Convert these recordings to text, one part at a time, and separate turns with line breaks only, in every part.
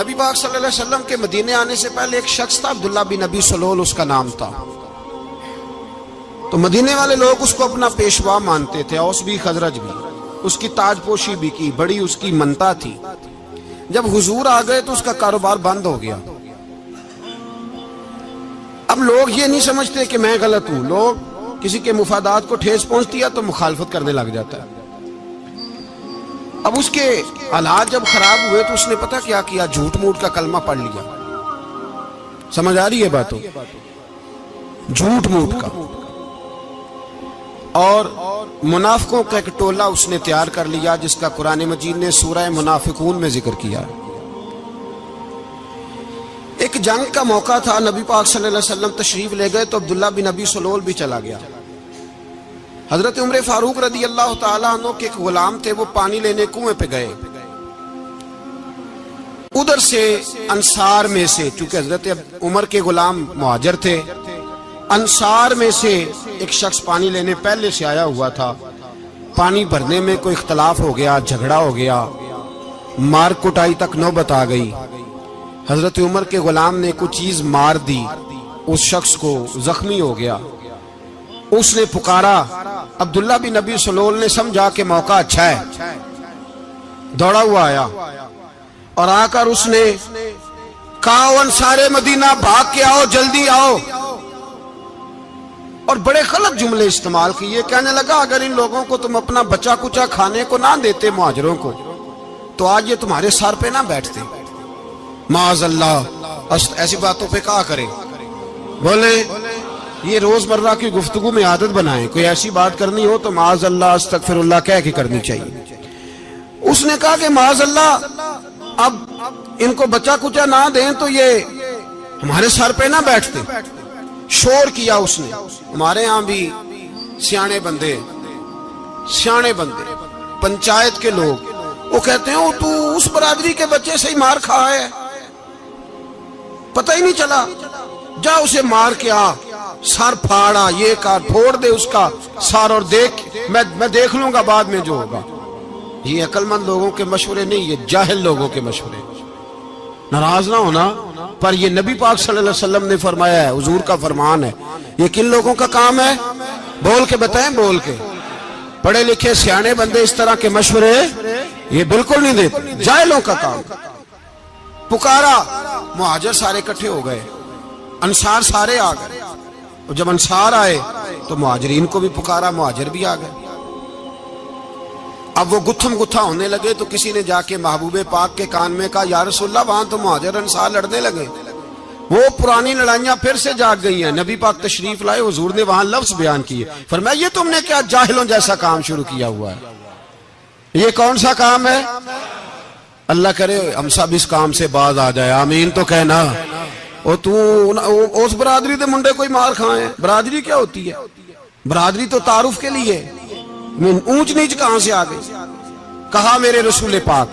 نبی پاک صلی اللہ علیہ وسلم کے مدینے آنے سے پہلے ایک شخص تھا، عبداللہ بن ابی سلول اس کا نام تھا۔ تو مدینے والے لوگ اس کو اپنا پیشوا مانتے تھے، اوس بھی خزرج بھی، اس کی تاج پوشی بھی کی، بڑی اس کی منتا تھی۔ جب حضور آ گئے تو اس کا کاروبار بند ہو گیا۔ اب لوگ یہ نہیں سمجھتے کہ میں غلط ہوں، لوگ کسی کے مفادات کو ٹھیس پہنچتی ہے تو مخالفت کرنے لگ جاتا ہے۔ اب اس کے حالات جب خراب ہوئے تو اس نے پتہ کیا کیا، جھوٹ موٹ کا کلمہ پڑھ لیا۔ سمجھ آ رہی ہے باتوں؟ جھوٹ موٹ کا، اور منافقوں کا ایک ٹولہ اس نے تیار کر لیا جس کا قرآن مجید نے سورہ منافقون میں ذکر کیا۔ ایک جنگ کا موقع تھا، نبی پاک صلی اللہ علیہ وسلم تشریف لے گئے تو عبداللہ بن ابی سلول بھی چلا گیا۔ حضرت عمر فاروق رضی اللہ تعالیٰ عنہ کے ایک غلام تھے، وہ پانی لینے کنویں پہ گئے۔ ادھر سے انصار میں سے، چونکہ حضرت عمر کے غلام مہاجر تھے، انصار میں سے ایک شخص پانی لینے پہلے سے آیا ہوا تھا۔ پانی بھرنے میں کوئی اختلاف ہو گیا، جھگڑا ہو گیا، مار کٹائی تک نوبت آ گئی۔ حضرت عمر کے غلام نے کچھ چیز مار دی، اس شخص کو زخمی ہو گیا۔ اس نے پکارا، عبداللہ بن ابی سلول نے سمجھا کہ موقع اچھا ہے، دوڑا ہوا آیا اور آ کر اس نے کہا، انصار مدینہ بھاگ کے آؤ، جلدی آؤ، اور بڑے غلط جملے استعمال کیے۔ کہنے لگا اگر ان لوگوں کو تم اپنا بچا کچا کھانے کو نہ دیتے مہاجروں کو تو آج یہ تمہارے سر پہ نہ بیٹھتے۔ معاذ اللہ، ایسی باتوں پہ کہا کرے، بولے یہ روزمرہ کی گفتگو میں عادت بنائیں، کوئی ایسی بات کرنی ہو تو معاذ اللہ استغفر اللہ کہہ کے کرنی چاہیے۔ اس نے کہا کہ معاذ اللہ اب ان کو بچا کچا نہ دیں تو یہ ہمارے سر پہ نہ بیٹھتے۔ شور کیا اس نے۔ ہمارے ہاں بھی سیانے بندے پنچایت کے لوگ وہ کہتے ہیں تو اس برادری کے بچے سے ہی مار کھا ہے، پتہ ہی نہیں چلا، جا اسے مار کے آ، سر پھاڑا، یہ کار پھوڑ دے اس کا سر، اور دیکھ میں دیکھ لوں گا بعد میں جو ہوگا۔ یہ عقل مند لوگوں کے مشورے نہیں، یہ جاہل لوگوں کے مشورے۔ ناراض نہ ہونا، پر یہ نبی پاک صلی اللہ علیہ وسلم نے فرمایا ہے، حضور کا فرمان ہے۔ یہ کن لوگوں کا کام ہے؟ بول کے بتائیں، بول کے۔ پڑھے لکھے سیانے بندے اس طرح کے مشورے یہ بالکل نہیں دیتے، جاہلوں کا کام۔ پکارا، مہاجر سارے اکٹھے ہو گئے، انصار سارے آ گئے، اور جب انصار آئے تو مہاجرین کو بھی پکارا، مہاجر بھی آ گئے۔ اب وہ گتھم گتھا ہونے لگے تو کسی نے جا کے محبوب پاک کے کان میں کہا، یا رسول اللہ وہاں تو مہاجر انصار لڑنے لگے، وہ پرانی لڑائیاں پھر سے جاگ گئی ہیں۔ نبی پاک تشریف لائے، حضور نے وہاں لفظ بیان کیے، فرمایا یہ تم نے کیا جاہلوں جیسا کام شروع کیا ہوا ہے؟ یہ کون سا کام ہے؟ اللہ کرے ہم سب اس کام سے باز آ جائے، آمین تو کہنا۔ اور تو اس برادری دے منڈے کوئی مار کھائے، برادری کیا ہوتی ہے؟ برادری تو تعارف کے لیے، اونچ نیچ کہاں سے آ گئی؟ کہا میرے رسول پاک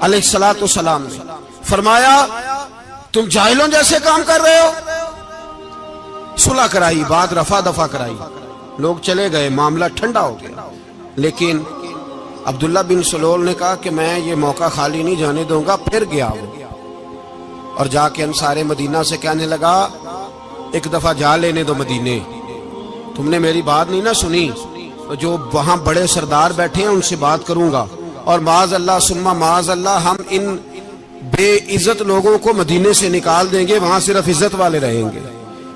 علیہ الصلوۃ والسلام نے، فرمایا تم جاہلوں جیسے کام کر رہے ہو۔ صلح کرائی، بات رفع دفع کرائی، لوگ چلے گئے، معاملہ ٹھنڈا ہو گیا۔ لیکن عبداللہ بن سلول نے کہا کہ میں یہ موقع خالی نہیں جانے دوں گا۔ پھر گیا وہ اور جا کے انصار مدینہ سے کہنے لگا، ایک دفعہ جا لینے دو مدینے، تم نے میری بات نہیں نہ سنی، جو وہاں بڑے سردار بیٹھے ہیں ان سے بات کروں گا، اور معاذ اللہ ثم معاذ اللہ ہم ان بے عزت لوگوں کو مدینے سے نکال دیں گے، وہاں صرف عزت والے رہیں گے۔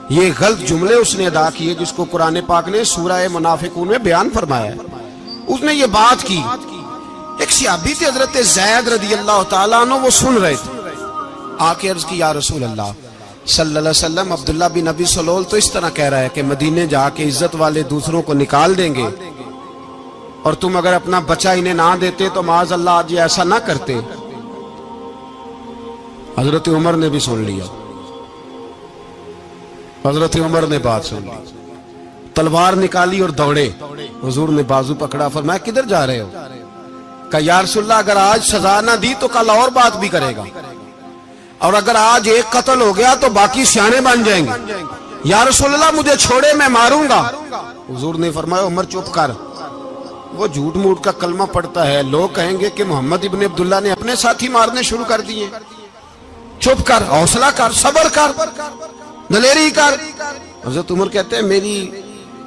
یہ غلط جملے اس نے ادا کیے جس کو قرآن پاک نے سورہ منافقون میں بیان فرمایا ہے۔ اس نے یہ بات کی۔ ایک صحابی تھے حضرت زید رضی اللہ تعالیٰ عنہ، وہ سن رہے تھے، آ کے عرض کی، یا رسول اللہ صلی اللہ علیہ وسلم عبداللہ بن ابی سلول تو اس طرح کہہ رہا ہے کہ مدینے جا کے عزت والے دوسروں کو نکال دیں گے، اور تم اگر اپنا بچہ انہیں نہ دیتے تو معاذ اللہ آج یہ ایسا نہ کرتے۔ حضرت عمر نے بھی سن لیا، حضرت عمر نے بات سن لی، تلوار نکالی اور دوڑے۔ حضور نے بازو پکڑا، فرمایا کدھر جا رہے ہو؟ کہا یا رسول اللہ اگر آج سزا نہ دی تو کل اور بات بھی کرے گا، اور اگر آج ایک قتل ہو گیا تو باقی سیانے بن جائیں گے۔ یا رسول اللہ مجھے چھوڑے، میں ماروں گا۔ حضور نے فرمایا عمر چپ کر، وہ جھوٹ موٹ کا کلمہ پڑھتا ہے، لوگ کہیں گے کہ محمد ابن عبداللہ نے اپنے ساتھی مارنے شروع کر دیے۔ چپ کر، حوصلہ کر، صبر کر، دلیری کر۔ حضرت عمر کہتے ہیں میری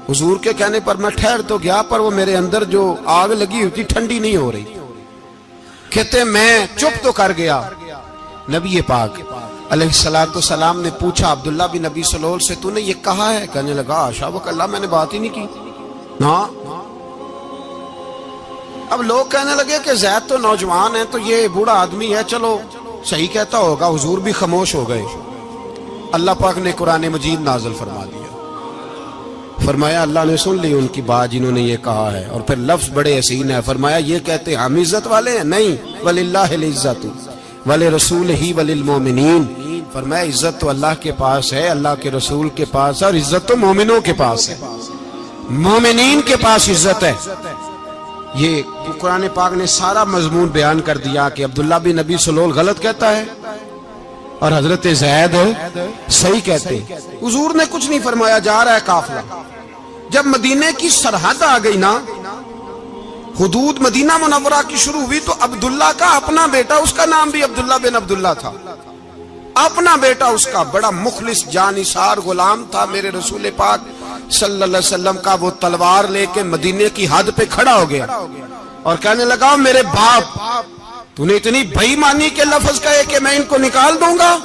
حضور کے کہنے پر میں ٹھہر تو گیا، پر وہ میرے اندر جو آگ لگی ہوئی تھی ٹھنڈی نہیں ہو رہی۔ کہتے ہیں میں چپ تو کر گیا۔ نبی پاک علیہ السلام نے پوچھا عبداللہ بن ابی سلول سے، تو نے یہ کہا ہے؟ کہنے لگا حاشا و کلا، میں نے بات ہی نہیں کی نا۔ اب لوگ کہنے لگے کہ زید تو نوجوان ہے، تو یہ بوڑھا آدمی ہے، چلو صحیح کہتا ہوگا۔ حضور بھی خاموش ہو گئے۔ اللہ پاک نے قرآن مجید نازل فرما دیا، فرمایا اللہ نے سن لی ان کی بات جنہوں نے یہ کہا ہے، اور پھر لفظ بڑے حسین ہے، فرمایا یہ کہتے ہم عزت والے ہیں؟ نہیں، وَلِلَّهِ الْعِزَّةُ وَلِرَسُولِهِ وَلِلْمُؤْمِنِينَ، فرمایا عزت تو اللہ کے پاس ہے، اللہ کے رسول کے پاس ہے، اور عزت تو مومنوں کے پاس ہے، مومنین کے پاس عزت ہے۔ یہ قرآن پاک نے سارا مضمون بیان کر دیا کہ عبداللہ بن ابی سلول غلط کہتا ہے اور حضرت زید صحیح کہتے۔ حضور نے کچھ نہیں فرمایا، جا رہا ہے قافلہ۔ جب مدینے کی سرحد آ گئی نا، حدود مدینہ منورہ کی شروع ہوئی، تو عبداللہ کا اپنا بیٹا، اس کا نام بھی عبداللہ بن عبداللہ تھا، اپنا بیٹا اس کا بڑا مخلص جانثار غلام تھا میرے رسول پاک صلی اللہ علیہ وسلم کا، وہ تلوار لے کے مدینے کی حد پہ کھڑا ہو گیا اور کہنے لگا میرے باپ تو نے اتنی بے ایمانی کے لفظ کہے کہ میں ان کو نکال دوں گا؟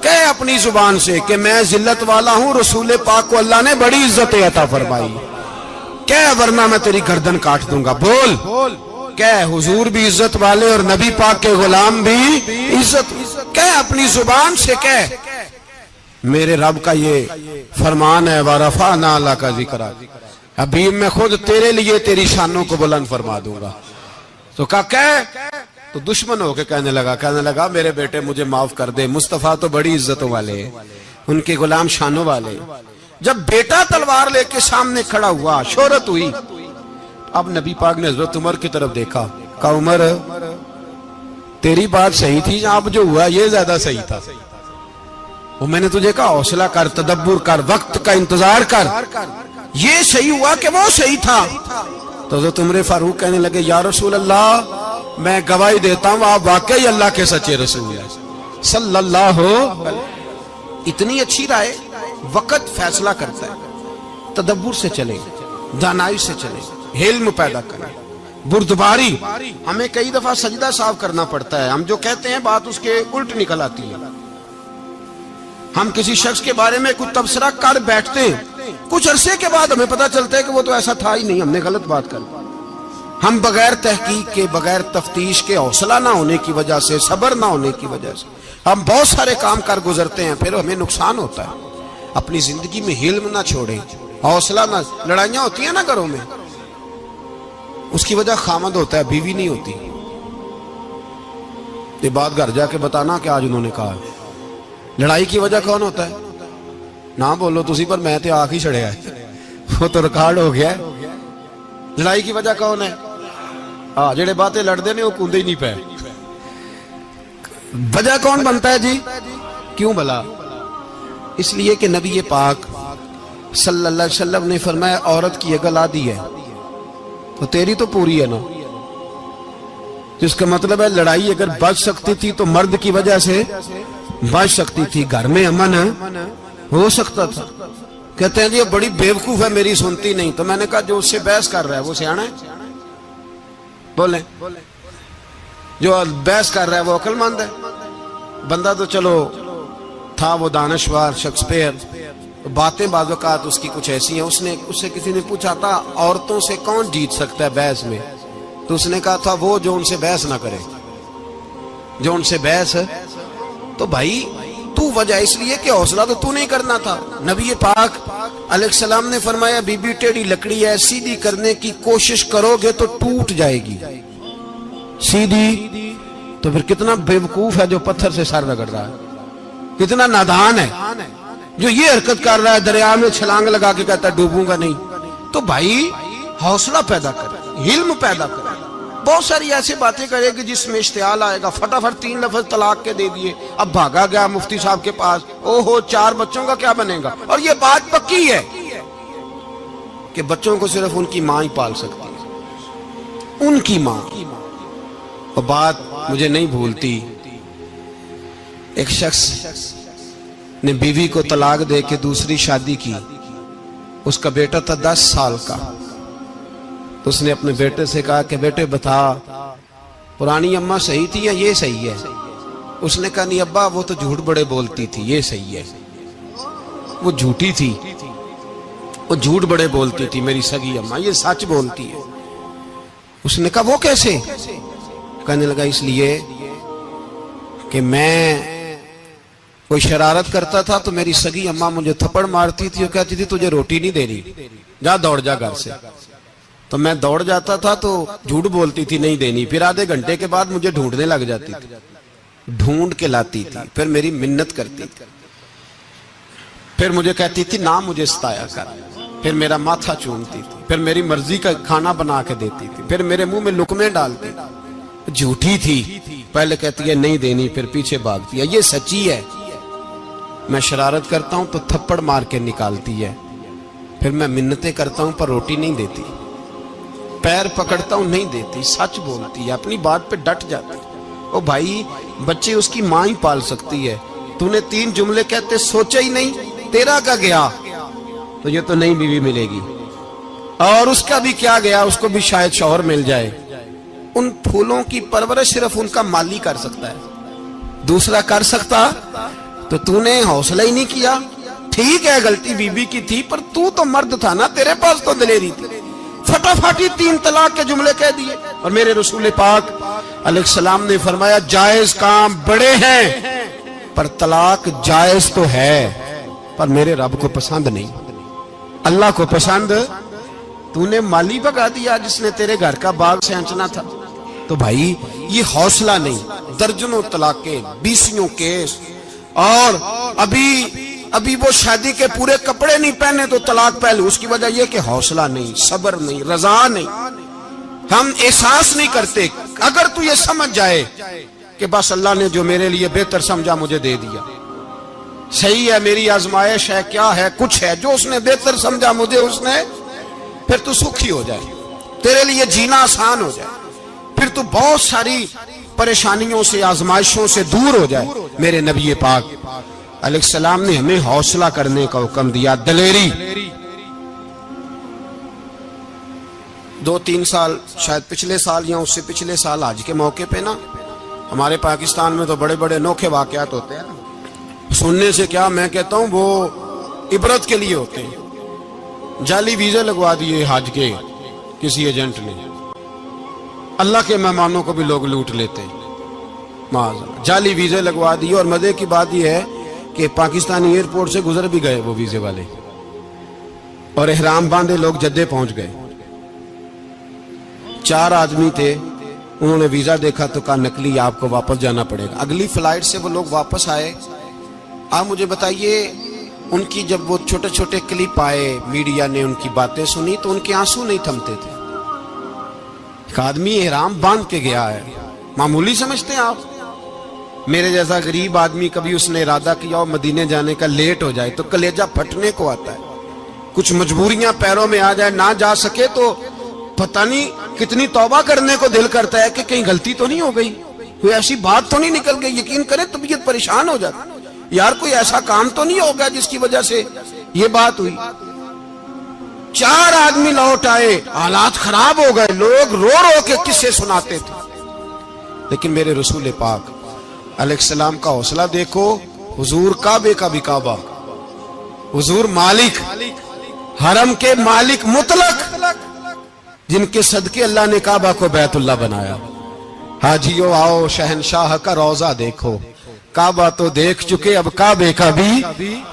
کہے اپنی زبان سے کہ میں ذلت والا ہوں، رسول پاک کو اللہ نے بڑی عزت عطا فرمائی، کہے ورنہ میں تیری گردن کاٹ دوں گا۔ بول، کہے حضور بھی عزت والے اور نبی پاک کے غلام بھی عزت، کہے اپنی زبان سے، کہے میرے رب کا یہ فرمان ہے وَرَفَعْنَا لَكَ ذِكْرَكَ، ابھی میں خود تیرے لیے تیری شانوں کو بلند فرما دوں گا۔ تو کہا کہے، تو دشمن ہو کے کہنے لگا میرے بیٹے مجھے معاف کر دے، مصطفیٰ تو بڑی عزتوں والے ہیں، ان کے غلام شانوں والے۔ جب بیٹا تلوار لے کے سامنے کھڑا ہوا، شہرت ہوئی، اب نبی پاک نے حضرت عمر کی طرف دیکھا، کہا عمر تیری بات صحیح تھی، اب جو ہوا یہ زیادہ صحیح تھا، وہ میں نے تجھے کہا حوصلہ کر، تدبر کر، وقت کا انتظار کر، یہ صحیح ہوا کہ وہ صحیح تھا۔ تو حضرت عمر فاروق کہنے لگے یا رسول اللہ میں گواہی دیتا ہوں آپ واقعی اللہ کے سچے رسول ہیں صلی اللہ علیہ۔ اتنی اچھی رائے، وقت فیصلہ کرتا ہے، تدبر سے چلے، دانائی سے چلے، علم پیدا کریں، بردباری۔ ہمیں کئی دفعہ سجدہ صاف کرنا پڑتا ہے، ہم جو کہتے ہیں بات اس کے الٹ نکل آتی ہے۔ ہم کسی شخص کے بارے میں کچھ تبصرہ کر بیٹھتے ہیں، کچھ عرصے کے بعد ہمیں پتہ چلتا ہے کہ وہ تو ایسا تھا ہی نہیں، ہم نے غلط بات کر۔ ہم بغیر تحقیق کے، بغیر تفتیش کے، حوصلہ نہ ہونے کی وجہ سے، صبر نہ ہونے کی وجہ سے ہم بہت سارے کام کر گزرتے ہیں، پھر ہمیں نقصان ہوتا ہے۔ اپنی زندگی میں حلم نہ چھوڑیں، حوصلہ نہ، لڑائیاں ہوتی ہیں نا گھروں میں، اس کی وجہ خامد ہوتا ہے، بیوی نہیں ہوتی۔ یہ بات گھر جا کے بتانا کہ آج انہوں نے کہا لڑائی کی وجہ کون ہوتا ہے؟ نہ بولو تسی، پر میں تے آنکھ ہی چھڑیا ہے، وہ تو ریکارڈ ہو گیا ہے۔ لڑائی کی وجہ کون ہے؟ جڑے باتیں لڑتے ہیں وہ کندے ہی نہیں پے۔ وجہ کون بنتا ہے جی؟ کیوں بھلا؟ اس لیے کہ نبی پاک صلی اللہ علیہ وسلم نے فرمایا عورت کی عقل آدھی ہے تو تیری تو پوری ہے نا، جس کا مطلب ہے لڑائی اگر بچ سکتی تھی تو مرد کی وجہ سے بچ سکتی تھی، گھر میں امن ہو سکتا تھا۔ کہتے ہیں جی بڑی بیوقوف ہے، میری سنتی نہیں۔ تو میں نے کہا جو اس سے بحث کر رہا ہے وہ سیانا ہے؟ بولیں، جو بحث کر رہا ہے وہ عقل مند ہے؟ بندہ تو چلو تھا وہ دانشور شیکسپیئر، باتیں بعض اوقات اس کی کچھ ایسی ہیں۔ اس سے کسی نے پوچھا تھا عورتوں سے کون جیت سکتا ہے بحث میں، تو اس نے کہا تھا وہ جو ان سے بحث نہ کرے، جو ان سے بحث۔ تو بھائی تو وجہ اس لیے کہ حوصلہ تو نہیں کرنا تھا۔ نبی پاک علیہ السلام نے فرمایا بی بی ٹیڑھی لکڑی ہے، سیدھی کرنے کی کوشش کرو گے تو ٹوٹ جائے گی سیدھی۔ تو پھر کتنا بیوقوف ہے جو پتھر سے سر رگڑ رہا ہے، کتنا نادان ہے جو یہ حرکت کر رہا ہے، دریا میں چھلانگ لگا کے کہتا ہے ڈوبوں گا نہیں۔ تو بھائی حوصلہ پیدا کرے، علم پیدا کرے۔ بہت ساری ایسی باتیں کرے کہ جس میں اشتعال آئے گا، فٹافٹ 3 لفظ طلاق کے دے دیے، اب بھاگا گیا مفتی صاحب کے پاس، اوہو 4 بچوں کا کیا بنے گا؟ اور یہ بات پکی ہے کہ بچوں کو صرف ان کی ماں ہی پال سکتی ہے، ان کی ماں۔ اور بات مجھے نہیں بھولتی، ایک شخص نے بیوی کو طلاق دے کے دوسری شادی کی. اس کا بیٹا تھا 10 سال کا. تو اس نے اپنے بیٹے سے کہا کہ بیٹے بتا پرانی اماں صحیح تھی یا یہ صحیح ہے؟ اس نے کہا نہیں ابا وہ تو جھوٹ بڑے بولتی تھی، یہ صحیح ہے. وہ جھوٹی تھی، وہ جھوٹ بڑے بولتی تھی میری سگی اماں، یہ سچ بولتی ہے. اس نے کہا وہ کیسے؟ کہنے لگا اس لیے کہ میں کوئی شرارت کرتا تھا تو میری سگی اماں مجھے تھپڑ مارتی تھی اور کہتی تھی تجھے روٹی نہیں دینی، جا دوڑ جا گھر سے. تو میں دوڑ جاتا تھا تو جھوٹ بولتی تھی نہیں دینی، پھر آدھے گھنٹے کے بعد مجھے ڈھونڈنے لگ جاتی تھی، ڈھونڈ کے لاتی تھی، پھر میری منت کرتی تھی، پھر مجھے کہتی تھی نہ مجھے ستایا کر، پھر میرا ماتھا چومتی تھی، پھر میری مرضی کا کھانا بنا کے دیتی تھی، پھر میرے منہ میں لقمے ڈالتی تھی. جھوٹی تھی، پہلے کہتی ہے نہیں دینی پھر پیچھے بھاگتی ہے. یہ سچی ہے، میں شرارت کرتا ہوں تو تھپڑ مار کے نکالتی ہے، پھر میں منتیں کرتا ہوں پر روٹی نہیں دیتی، پیر پکڑتا ہوں نہیں دیتی. سچ بولتی ہے، اپنی بات پہ ڈٹ جاتی. او بھائی بچے اس کی ماں ہی پال سکتی ہے، تو نے 3 جملے کہتے سوچا ہی نہیں، تیرا کا گیا تو یہ تو نئی بیوی ملے گی، اور اس کا بھی کیا گیا، اس کو بھی شاید شوہر مل جائے. ان پھولوں کی پرورش صرف ان کا مالی کر سکتا ہے، دوسرا کر سکتا تو نے حوصلہ ہی نہیں کیا. ٹھیک ہے غلطی بی بی کی تھی پر تو مرد تھا نا، تیرے پاس تو دلیری تھی. فٹافٹ 3 طلاق کے جملے کہہ دیے. اور میرے رسول پاک علیہ السلام نے فرمایا جائز کام بڑے ہیں پر طلاق جائز تو ہے پر میرے رب کو پسند نہیں، اللہ کو پسند. تو نے مالی بگا دیا جس نے تیرے گھر کا باغ سینچنا تھا. تو بھائی یہ حوصلہ نہیں، درجنوں طلاقیں، 20 کیس، اور ابھی وہ شادی کے پورے کپڑے نہیں پہنے تو طلاق پہلے. اس کی وجہ یہ کہ حوصلہ نہیں، صبر نہیں، رضا نہیں، ہم احساس نہیں کرتے. اگر تو یہ سمجھ جائے کہ بس اللہ نے جو میرے لیے بہتر سمجھا مجھے دے دیا، صحیح ہے میری آزمائش ہے، کیا ہے کچھ ہے جو اس نے بہتر سمجھا مجھے اس نے، پھر تو سکھی ہو جائے، تیرے لیے جینا آسان ہو جائے، پھر تو بہت ساری پریشانیوں سے آزمائشوں سے دور ہو جائے. میرے نبی پاک علیہ السلام نے ہمیں حوصلہ کرنے کا حکم دیا، دلیری. 2-3 سال شاید پچھلے سال یا اس سے پچھلے سال حج کے موقع پہ نا ہمارے پاکستان میں تو بڑے بڑے انوکھے واقعات ہوتے ہیں. سننے سے کیا میں کہتا ہوں وہ عبرت کے لیے ہوتے ہیں. جعلی ویزے لگوا دیے حج کے کسی ایجنٹ نے، اللہ کے مہمانوں کو بھی لوگ لوٹ لیتے ہیں. جعلی ویزے لگوا دیے. اور مزے کی بات یہ ہے کہ پاکستانی ایئرپورٹ سے گزر بھی گئے وہ ویزے والے، اور احرام باندھے لوگ جدے پہنچ گئے. 4 آدمی تھے، انہوں نے ویزا دیکھا تو کہا نقلی آپ کو واپس جانا پڑے گا. اگلی فلائٹ سے وہ لوگ واپس آئے. آپ مجھے بتائیے ان کی جب وہ چھوٹے چھوٹے کلپ آئے، میڈیا نے ان کی باتیں سنی تو ان کے آنسو نہیں تھمتے تھے. ایک آدمی احرام باندھ کے گیا ہے، معمولی سمجھتے ہیں آپ؟ میرے جیسا غریب آدمی کبھی اس نے ارادہ کیا اور مدینے جانے کا لیٹ ہو جائے تو کلیجہ پھٹنے کو آتا ہے. کچھ مجبوریاں پیروں میں آ جائے، نہ جا سکے تو پتہ نہیں کتنی توبہ کرنے کو دل کرتا ہے کہ کہیں غلطی تو نہیں ہو گئی، کوئی ایسی بات تو نہیں نکل گئی. یقین کریں طبیعت پریشان ہو جاتی، یار کوئی ایسا کام تو نہیں ہو گیا جس کی وجہ سے یہ بات ہوئی. 4 آدمی لوٹ آئے، حالات خراب ہو گئے، لوگ رو رو کے قصے سناتے تھے. لیکن میرے رسول پاک علیہ السلام کا حوصلہ دیکھو. حضور کعبے کا بھی کعبہ، حضور مالک، حرم کے مالک مطلق، جن کے صدقے اللہ نے کعبہ کو بیت اللہ بنایا. حاجیو آؤ شہنشاہ کا روضہ دیکھو، کعبہ تو دیکھ چکے اب کعبے کا بھی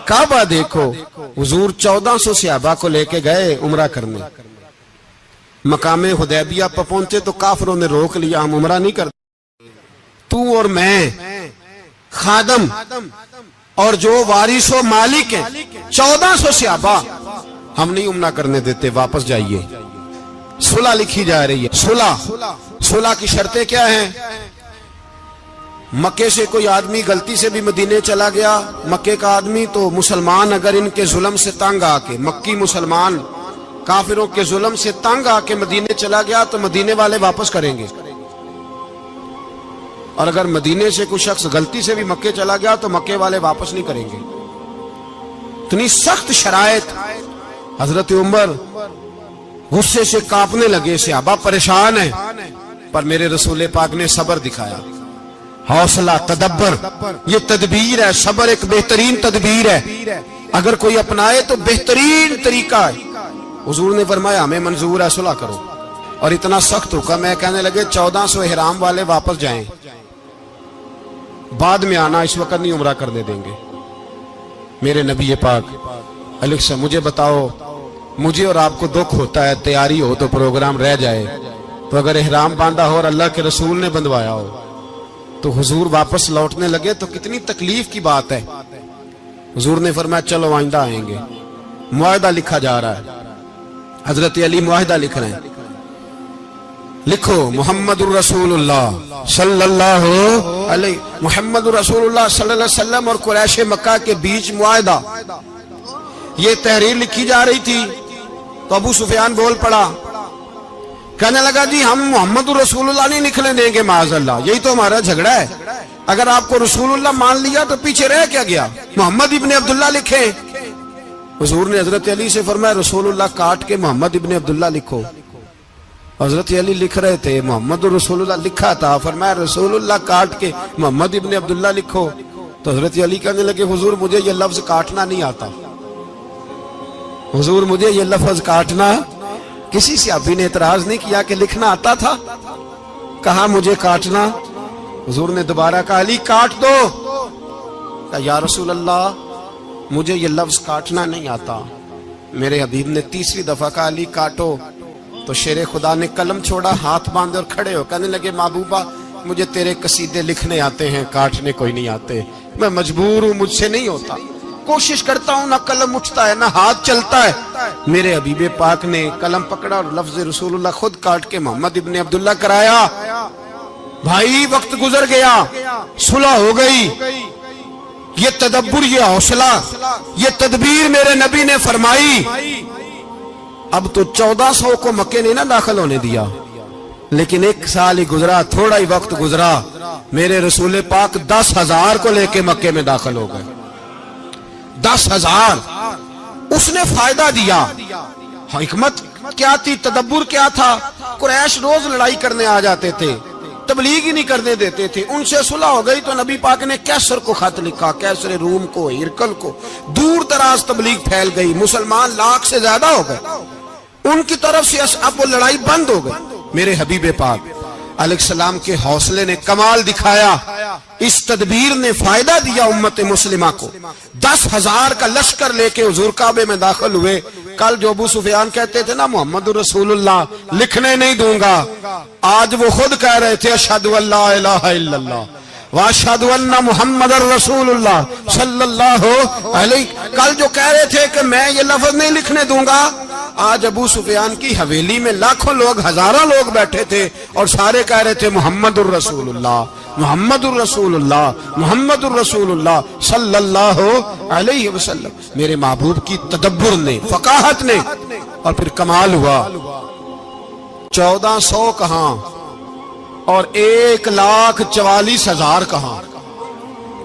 کعبہ دیکھو. حضور 1400 صحابہ کو لے کے گئے عمرہ کرنے. مقام حدیبیہ پر پہنچے تو کافروں نے روک لیا، ہم عمرہ نہیں کرتے. تو اور میں خادم اور جو وارث و مالک ہیں 1400 صحابہ، ہم نہیں عمرہ کرنے دیتے، واپس جائیے. صلح لکھی جا رہی ہے. صلح کی شرطیں کیا ہیں؟ مکے سے کوئی آدمی غلطی سے بھی مدینے چلا گیا، مکے کا آدمی، تو مسلمان اگر ان کے ظلم سے تنگ آ کے، مکی مسلمان کافروں کے ظلم سے تنگ آ کے مدینے چلا گیا تو مدینے والے واپس کریں گے. اور اگر مدینے سے کوئی شخص غلطی سے بھی مکے چلا گیا تو مکے والے واپس نہیں کریں گے. اتنی سخت شرائط. حضرت عمر غصے سے کانپنے لگے, صحابہ پریشان ہیں, پر میرے رسول پاک نے صبر دکھایا, حوصلہ, تدبر. یہ تدبیر ہے, صبر ایک بہترین تدبیر ہے, اگر کوئی اپنائے تو بہترین طریقہ ہے. حضور نے فرمایا ہمیں منظور ہے, صلح کرو. اور اتنا سخت حکم ہے, کہنے لگے 1400 احرام والے واپس جائیں, بعد میں آنا, اس وقت نہیں عمرہ کرنے دیں گے. میرے نبی پاک علیہ السلام, مجھے بتاؤ, مجھے اور آپ کو دکھ ہوتا ہے تیاری ہو تو پروگرام رہ جائے, تو اگر احرام باندھا ہو اور اللہ کے رسول نے بندھوایا ہو تو حضور واپس لوٹنے لگے تو کتنی تکلیف کی بات ہے. حضور نے فرمایا چلو آئندہ آئیں گے. معاہدہ لکھا جا رہا ہے, حضرت علی معاہدہ لکھ رہے ہیں. لکھو محمد الرسول اللہ صلی اللہ علیہ محمد الرسول اللہ صلی اللہ علیہ وسلم اور قریش مکہ کے بیچ معاہدہ. یہ تحریر لکھی جا رہی تھی تو ابو سفیان بول پڑا, کہنے لگا جی ہم محمد الرسول اللہ نہیں لکھنے دیں گے معاذ اللہ, یہی تو ہمارا جھگڑا ہے. اگر آپ کو رسول اللہ مان لیا تو پیچھے رہ کیا گیا, محمد ابن عبداللہ لکھیں. حضور نے حضرت علی سے فرمایا رسول اللہ کاٹ کے محمد ابن عبداللہ لکھو. حضرت علی لکھ رہے تھے, محمد الرسول اللہ لکھا تھا, فرمایا رسول اللہ کاٹ کے محمد ابن عبداللہ لکھو. تو حضرت علی کہنے لگے حضور مجھے یہ لفظ کاٹنا نہیں آتا, حضور مجھے یہ لفظ کاٹنا. کسی صحابی نے اعتراض نہیں کیا کہ لکھنا آتا تھا, کہا مجھے کاٹنا. حضور نے دوبارہ کہا علی کاٹ دو. کہا یا رسول اللہ مجھے یہ لفظ کاٹنا نہیں آتا. میرے حبیب نے تیسری دفعہ کہا علی کاٹو. تو شیر خدا نے قلم چھوڑا, ہاتھ باندھے اور کھڑے ہو کہنے لگے محبوبہ مجھے تیرے قصیدے لکھنے آتے ہیں, کاٹنے کوئی نہیں آتے. میں مجبور ہوں, مجھ سے نہیں ہوتا, کوشش کرتا ہوں, نہ قلم اٹھتا ہے نہ ہاتھ چلتا ہے. میرے حبیب پاک نے قلم پکڑا اور لفظ رسول اللہ خود کاٹ کے محمد ابن عبداللہ کرایا. بھائی وقت گزر گیا, صلح ہو گئی. یہ تدبر, یہ حوصلہ, یہ تدبیر میرے نبی نے فرمائی. اب تو 1400 کو مکے نے نہ داخل ہونے دیا, لیکن 1 سال ہی گزرا, تھوڑا ہی وقت گزرا, میرے رسول پاک 10,000 کو لے کے مکے میں داخل ہو گئے. 10,000 اس نے فائدہ دیا. حکمت کیا تھی, تدبر کیا تھا. قریش روز لڑائی کرنے آ جاتے تھے, تبلیغ ہی نہیں کرنے دیتے تھے. ان سے صلح ہو گئی تو نبی پاک نے کیسر کو خط لکھا, کیسر روم کو, ہرکل کو, دور دراز تبلیغ پھیل گئی. مسلمان 100,000 سے زیادہ ہو گئے. ان کی طرف سے اب وہ لڑائی بند ہو گئی. میرے حبیب پاک علیہ السلام کے حوصلے نے کمال دکھایا, اس تدبیر نے فائدہ دیا امت مسلمہ کو. 10,000 کا لشکر لے کے حضور کعبے میں داخل ہوئے. کل جو ابو سفیان کہتے تھے نا محمد رسول اللہ لکھنے نہیں دوں گا, آج وہ خود کہہ رہے تھے اشہد ان لا الہ الا اللہ واشہد ان محمد رسول اللہ صلی اللہ علیہ. کل جو کہہ رہے تھے کہ میں یہ لفظ نہیں لکھنے دوں گا, آج ابو سفیان کی حویلی میں لاکھوں لوگ, ہزاروں لوگ بیٹھے تھے اور سارے کہہ رہے تھے محمد الرسول اللہ محمد الرسول اللہ محمد الرسول اللہ صلی اللہ علیہ وسلم. میرے محبوب کی تدبر نے, فقاہت نے, اور پھر کمال ہوا. 1400 کہاں اور 1,44,000 کہاں.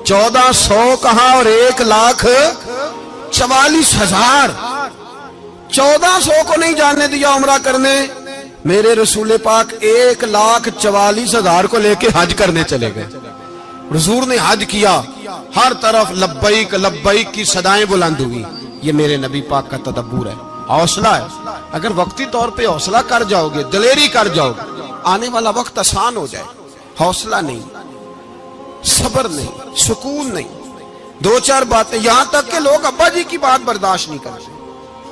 1400 کہاں اور 1,44,000. 1400 کو نہیں جانے دیا عمرہ کرنے. میرے رسول پاک 1,44,000 کو لے کے حج کرنے چلے گئے. حضور نے حج کیا, ہر طرف لبیک لبیک کی صدائیں بلند ہوئی. یہ میرے نبی پاک کا تدبر ہے, حوصلہ ہے. اگر وقتی طور پہ حوصلہ کر جاؤ گے, دلیری کر جاؤ گے, آنے والا وقت آسان ہو جائے. حوصلہ نہیں, صبر نہیں, سکون نہیں, 2-4 باتیں, یہاں تک کہ لوگ ابا جی کی بات برداشت نہیں کرتے.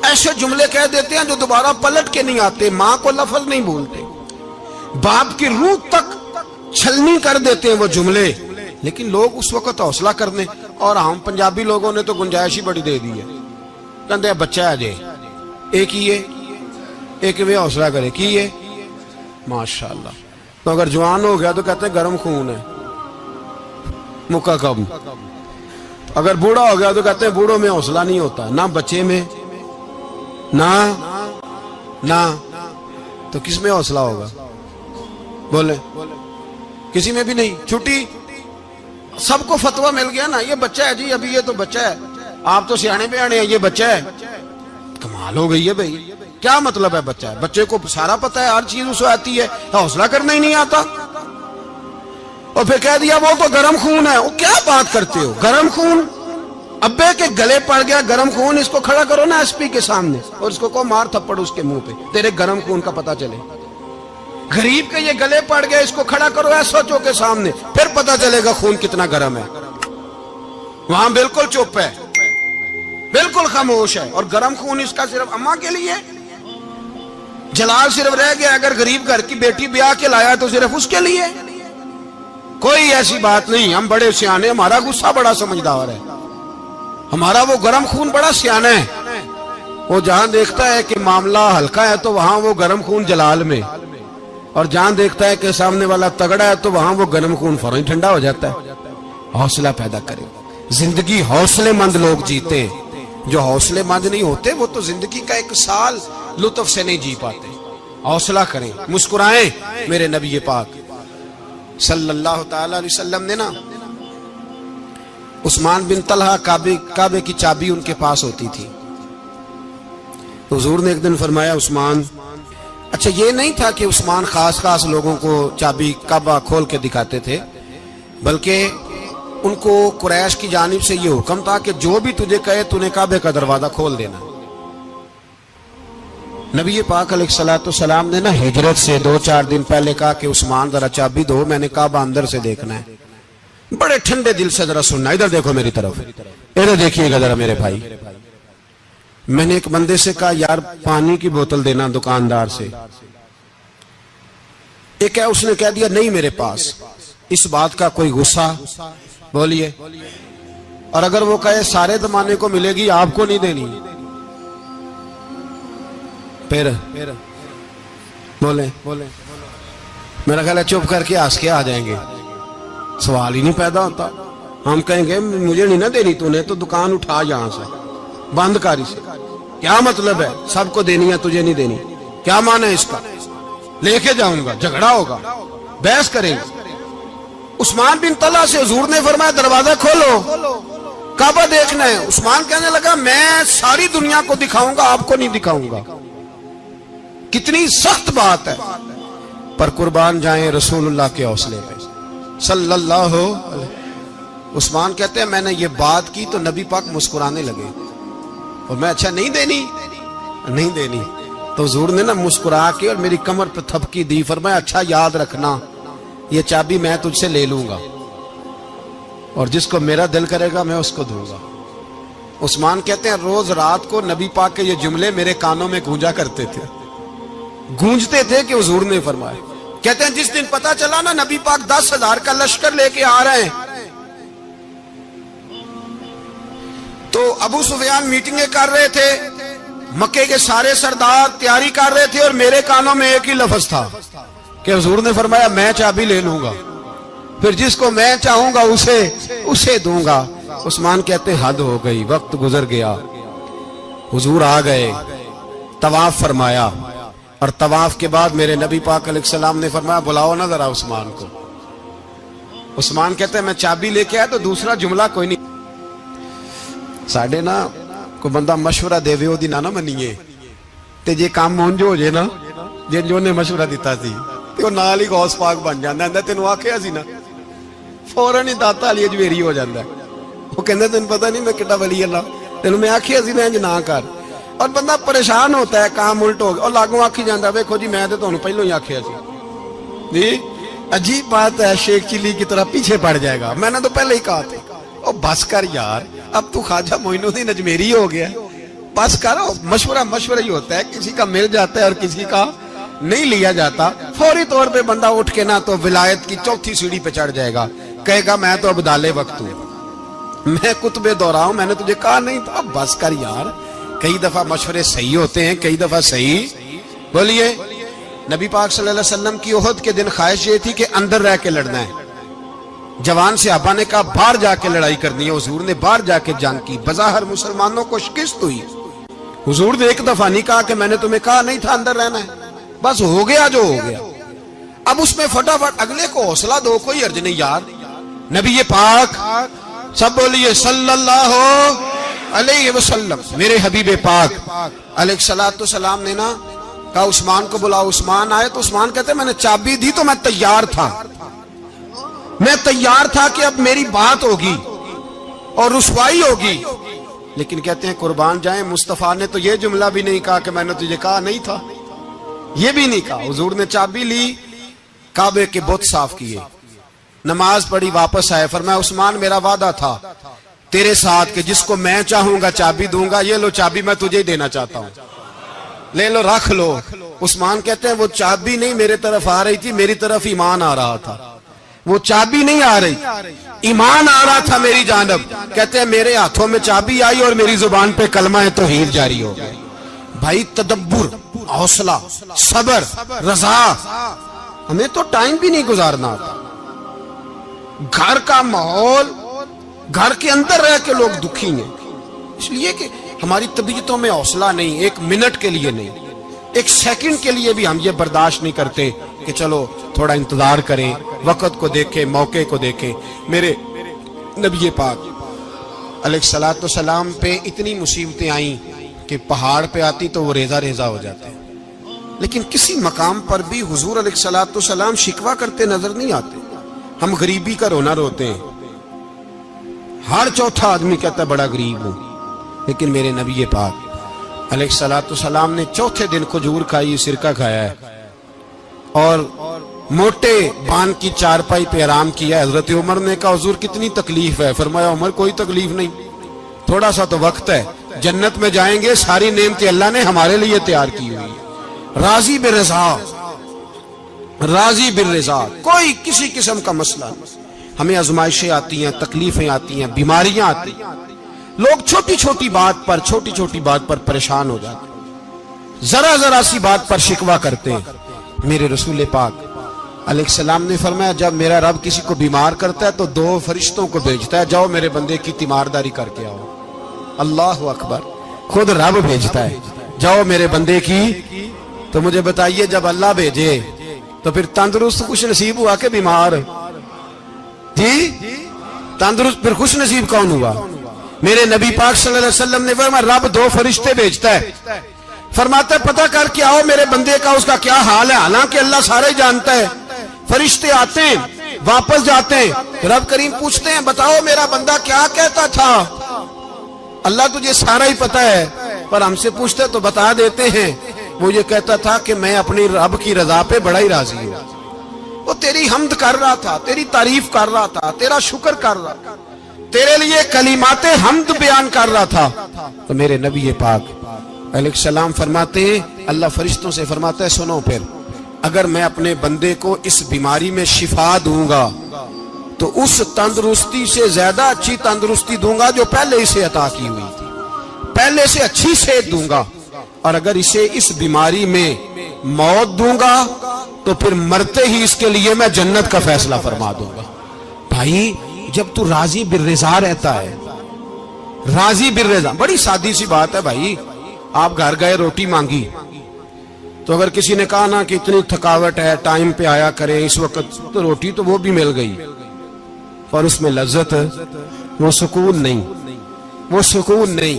ایسے جملے کہہ دیتے ہیں جو دوبارہ پلٹ کے نہیں آتے. ماں کو لفظ نہیں بولتے, باپ کی روح تک چھلنی کر دیتے ہیں وہ جملے. لیکن لوگ اس وقت حوصلہ کرنے, اور ہم پنجابی لوگوں نے تو گنجائش ہی بڑی دے دی ہے. کہتے ہیں بچہ ہے جے ایک ہی ہے, ایک میں حوصلہ کرے کی ہے ماشاءاللہ. تو اگر جوان ہو گیا تو کہتے ہیں گرم خون ہے, مکہ کم. اگر بوڑھا ہو گیا تو کہتے ہیں بوڑھوں میں حوصلہ نہیں ہوتا, نہ بچے میں نہ. تو کس میں حوصلہ ہوگا, بولے کسی میں بھی نہیں. چھٹی سب کو فتویٰ مل گیا نا, یہ بچہ ہے جی, ابھی یہ تو بچہ ہے, آپ تو سیانے بیانے ہیں, یہ بچہ ہے. کمال ہو گئی ہے بھائی, کیا مطلب ہے بچہ ہے؟ بچے کو سارا پتہ ہے, ہر چیز اسے آتی ہے, حوصلہ کرنا ہی نہیں آتا. اور پھر کہہ دیا وہ تو گرم خون ہے. وہ کیا بات کرتے ہو, گرم خون؟ ابے کے گلے پڑ گیا گرم خون, اس کو کھڑا کرو نا ایس پی کے سامنے اور اس کو مار تھپڑ اس کے منہ پہ, تیرے گرم خون کا پتہ چلے. غریب کے یہ گلے پڑ گیا, اس کو کھڑا کرو ایس ایچ او کے سامنے, پھر پتہ چلے گا خون کتنا گرم ہے. وہاں بالکل چپ ہے, بالکل خاموش ہے. اور گرم خون اس کا صرف اماں کے لیے, جلال صرف رہ گیا اگر غریب گھر کی بیٹی بیاہ کے لایا تو صرف اس کے لیے. کوئی ایسی بات نہیں. ہم بڑے سیانے, ہمارا غصہ بڑا سمجھدار ہے, ہمارا وہ گرم خون بڑا سیانا ہے. وہ جہاں دیکھتا ہے کہ معاملہ ہلکا ہے تو وہاں وہ گرم خون جلال میں, اور جہاں دیکھتا ہے کہ سامنے والا تگڑا ہے تو وہاں وہ گرم خون فوراً ٹھنڈا ہو جاتا ہے. حوصلہ پیدا کرے. زندگی حوصلے مند لوگ جیتے ہیں, جو حوصلے مند نہیں ہوتے وہ تو زندگی کا ایک سال لطف سے نہیں جی پاتے. حوصلہ کریں, مسکرائیں. میرے نبی پاک صلی اللہ تعالی علیہ وسلم نے نا عثمان بن طلحہ, کعبے کی چابی ان کے پاس ہوتی تھی. حضور نے ایک دن فرمایا عثمان, اچھا یہ نہیں تھا کہ عثمان خاص لوگوں کو چابی کعبہ کھول کے دکھاتے تھے, بلکہ ان کو قریش کی جانب سے یہ حکم تھا کہ جو بھی تجھے کہے تو نے کعبے کا دروازہ کھول دینا. نبی پاک علیہ الصلوۃ والسلام نے نا ہجرت سے 2-4 دن پہلے کہا کہ عثمان ذرا چابی دو, میں نے کعبہ اندر سے دیکھنا ہے. بڑے ٹھنڈے دل سے ذرا سننا, ادھر دیکھو میری طرف, ادھر دیکھیے گا ذرا میرے بھائی. میں نے ایک بندے سے کہا یار پانی کی بوتل دینا دکاندار سے, ایک ہے اس نے کہہ دیا نہیں میرے پاس. اس بات کا کوئی غصہ بولیے, اور اگر وہ کہے سارے زمانے کو ملے گی آپ کو نہیں دینی, پھر بولیں میرا خیال ہے چپ کر کے ہنس کے آ جائیں گے, سوال ہی نہیں پیدا ہوتا. ہم کہیں گے مجھے نہیں نہ دینی, تو نے تو دکان اٹھا یہاں سے, بند کاری سے. کیا مطلب ہے سب کو دینی ہے تجھے نہیں دینی, کیا معنی ہے اس کا؟ لے کے جاؤں گا, جھگڑا ہوگا, بحث کریں گے. عثمان بن طلحہ سے حضور نے فرمایا دروازہ کھولو, کعبہ دیکھنا ہے. عثمان کہنے لگا میں ساری دنیا کو دکھاؤں گا, آپ کو نہیں دکھاؤں گا. کتنی سخت بات ہے, پر قربان جائیں رسول اللہ کے حوصلے پہ صلی اللہ علیہ. عثمان کہتے ہیں میں نے یہ بات کی تو نبی پاک مسکرانے لگے, اور میں اچھا نہیں دینی, تو حضور نے نا مسکرا کے اور میری کمر پہ تھپکی دی, فرمایا اچھا یاد رکھنا یہ چابی میں تجھ سے لے لوں گا, اور جس کو میرا دل کرے گا میں اس کو دوں گا. عثمان کہتے ہیں روز رات کو نبی پاک کے یہ جملے میرے کانوں میں گونجتے تھے کہ حضور نے فرمایا. کہتے ہیں جس دن پتا چلا نا نبی پاک 10,000 کا لشکر لے کے آ رہے ہیں, تو ابو سفیان میٹنگیں کر رہے تھے, مکے کے سارے سردار تیاری کر رہے تھے, اور میرے کانوں میں ایک ہی لفظ تھا کہ حضور نے فرمایا میں چابی لے لوں گا, پھر جس کو میں چاہوں گا اسے دوں گا. عثمان کہتے ہیں حد ہو گئی, وقت گزر گیا, حضور آ گئے, طواف فرمایا, اور طواف کے بعد میرے نبی پاک علیہ السلام نے فرمایا بلاؤ نا ذرا عثمان کو. عثمان کہتے ہیں میں چابی لے کے آیا تو دوسرا جملہ کوئی نہیں. ساڑھے نا کوئی بندہ مشورہ دے وے دی نہ منیے, تے جے کام مونجو ہو جے نا, جن جو نے مشورہ دیتا سی تے وہ نال ہی غوث پاک بن جاندا ہے. تینوں آکھیا سی نا, فوراً ہی داتا علی اجمیری ہو جاندا ہے. وہ کہندا تینوں پتہ نہیں میں کڈا ولی اللہ, تینوں میں آکھیا سی میں انج نہ کر, اور بندہ پریشان ہوتا ہے, کام الٹ ہو گیا, اور لاگوں آکھی جاندا ویکھو جی میں تے تانوں پہلوں ہی آکھیا سی جی. عجیب بات ہے, شیخ چلی کی طرح پیچھے پڑ جائے گا, میں نے تو پہلے ہی کہا تھا. او بس کر یار, اب تو خواجہ معین الدین اجمیری ہو گیا, بس کرو. مشورہ ہی ہوتا ہے, کسی کا مل جاتا ہے اور کسی کا نہیں لیا جاتا. فوری طور پہ بندہ اٹھ کے نہ تو ولایت کی 4تھی سیڑھی پہ چڑھ جائے گا, کہے گا میں تو ابدال وقت ہوں, میں کتب دورہ ہوں, میں نے تجھے کہا نہیں تھا. بس کر یار, کئی دفعہ مشورے صحیح ہوتے ہیں, کئی دفعہ صحیح. بولیے. نبی پاک صلی اللہ علیہ وسلم کی احد کے دن خواہش یہ تھی کہ اندر رہ کے لڑنا ہے. جوان صحابہ نے کہا باہر جا کے لڑائی کرنی ہے. حضور نے باہر جا کے جنگ کی, بظاہر مسلمانوں کو شکست ہوئی. حضور نے ایک دفعہ نہیں کہا کہ میں نے تمہیں کہا نہیں تھا اندر رہنا ہے, بس ہو گیا جو ہو گیا. اب اس میں فٹافٹ اگلے کو حوصلہ دو، کوئی عرض نہیں یار. نبی پاک سب بولیے صلی اللہ علیہ وسلم، میرے حبیب پاک علیہ الصلوۃ والسلام نے نا کہا عثمان کو بلاؤ. عثمان آئے تو عثمان کہتے میں نے چابی دی تو میں تیار تھا، میں تیار تھا کہ اب میری بات ہوگی اور رسوائی ہوگی. لیکن کہتے ہیں قربان جائیں مصطفیٰ نے تو یہ جملہ بھی نہیں کہا کہ میں نے تجھے کہا نہیں تھا، یہ بھی نہیں کہا. حضور نے چابی لی، کعبے کے بت صاف کیے، نماز پڑھی، واپس آئے. فرمایا عثمان میرا وعدہ تھا تیرے ساتھ کہ جس کو میں چاہوں گا چابی دوں گا، یہ لو چابی میں تجھے ہی دینا چاہتا ہوں، لے لو رکھ لو. عثمان کہتے ہیں وہ چابی نہیں میرے طرف آ رہی تھی، میری طرف ایمان آ رہا تھا. وہ چابی نہیں آ رہی، ایمان آ رہا تھا میری جانب. کہتے ہیں میرے ہاتھوں میں چابی آئی اور میری زبان پہ کلمہ توحید جاری ہو گئی. بھائی تدبر، حوصلہ، صبر، رضا. ہمیں تو ٹائم بھی نہیں گزارنا آتا. گھر کا ماحول، گھر کے اندر رہ کے لوگ دکھی ہیں، اس لیے کہ ہماری طبیعتوں میں حوصلہ نہیں، ایک منٹ کے لیے نہیں، ایک سیکنڈ کے لیے بھی ہم یہ برداشت نہیں کرتے کہ چلو تھوڑا انتظار کریں، وقت کو دیکھیں، موقع کو دیکھیں. میرے نبی پاک علیہ الصلوۃ والسلام پہ اتنی مصیبتیں آئیں کہ پہاڑ پہ آتی تو وہ ریزہ ریزہ ہو جاتے، لیکن کسی مقام پر بھی حضور علیہ الصلوۃ والسلام شکوہ کرتے نظر نہیں آتے. ہم غریبی کا رونا روتے ہیں، ہر چوتھا آدمی کہتا ہے بڑا غریب ہوں، لیکن میرے نبی پاک علیہ الصلوۃ والسلام نے چوتھے دن کھجور کھائی، سرکہ کھایا ہے اور موٹے بان کی چارپائی پہ آرام کیا. حضرت عمر نے کہا حضور کتنی تکلیف ہے؟ فرمایا عمر کوئی تکلیف نہیں، تھوڑا سا تو وقت ہے، جنت میں جائیں گے، ساری نعمتیں اللہ نے ہمارے لیے تیار کی ہوئی. راضی بالرضا، راضی بالرضا، کوئی کسی قسم کا مسئلہ نہیں. ہمیں آزمائشیں آتی ہیں، تکلیفیں آتی ہیں، بیماریاں آتی ہیں، لوگ چھوٹی چھوٹی بات پر پریشان ہو جاتے ہیں، ذرا ذرا سی بات پر شکوہ کرتے ہیں. میرے رسول پاک علیہ السلام نے فرمایا جب میرا رب کسی کو بیمار کرتا ہے تو 2 فرشتوں کو بھیجتا ہے، جاؤ میرے بندے کی تیمارداری کر کے آؤ. اللہ اکبر، خود رب بھیجتا ہے، جاؤ میرے بندے کی. تو مجھے بتائیے جب اللہ بھیجے تو پھر تندرست خوش نصیب ہوا کہ بیمار؟ جی تندرست پھر خوش نصیب کون ہوا؟ میرے نبی پاک صلی اللہ علیہ وسلم نے فرمایا رب 2 فرشتے بھیجتا ہے، فرماتا ہے پتہ کر کے آؤ میرے بندے کا اس کا کیا حال ہے، حالانکہ اللہ سارے جانتا ہے. فرشتے آتے ہیں، واپس جاتے ہیں، رب کریم پوچھتے ہیں بتاؤ میرا بندہ کیا کہتا تھا؟ اللہ تجھے سارا ہی پتہ ہے، پر ہم سے پوچھتے تو بتا دیتے ہیں. وہ یہ کہتا تھا کہ میں اپنی رب کی رضا پہ بڑا ہی راضی ہوں. وہ تیری حمد کر رہا تھا، تیری تعریف کر رہا تھا، تیرا شکر کر رہا تھا، تیرے لیے کلمات حمد بیان کر رہا تھا. تو میرے نبی پاک علیہ السلام فرماتے ہیں، اللہ فرشتوں سے فرماتا ہے سنو پھر اگر میں اپنے بندے کو اس بیماری میں شفا دوں گا تو اس تندرستی سے زیادہ اچھی تندرستی دوں گا جو پہلے اسے عطا کی ہوئی تھی، پہلے سے اچھی صحت دوں گا. اور اگر اسے اس بیماری میں موت دوں گا تو پھر مرتے ہی اس کے لیے میں جنت کا فیصلہ فرما دوں گا. بھائی جب تو راضی بالرضا رہتا ہے، راضی بالرضا، بڑی سادی سی بات ہے. بھائی آپ گھر گئے روٹی مانگی تو اگر کسی نے کہا نا کہ اتنی تھکاوٹ ہے ٹائم پہ آیا کریں اس وقت، تو روٹی تو وہ بھی مل گئی اور اس میں لذت، وہ سکون نہیں، وہ سکون نہیں.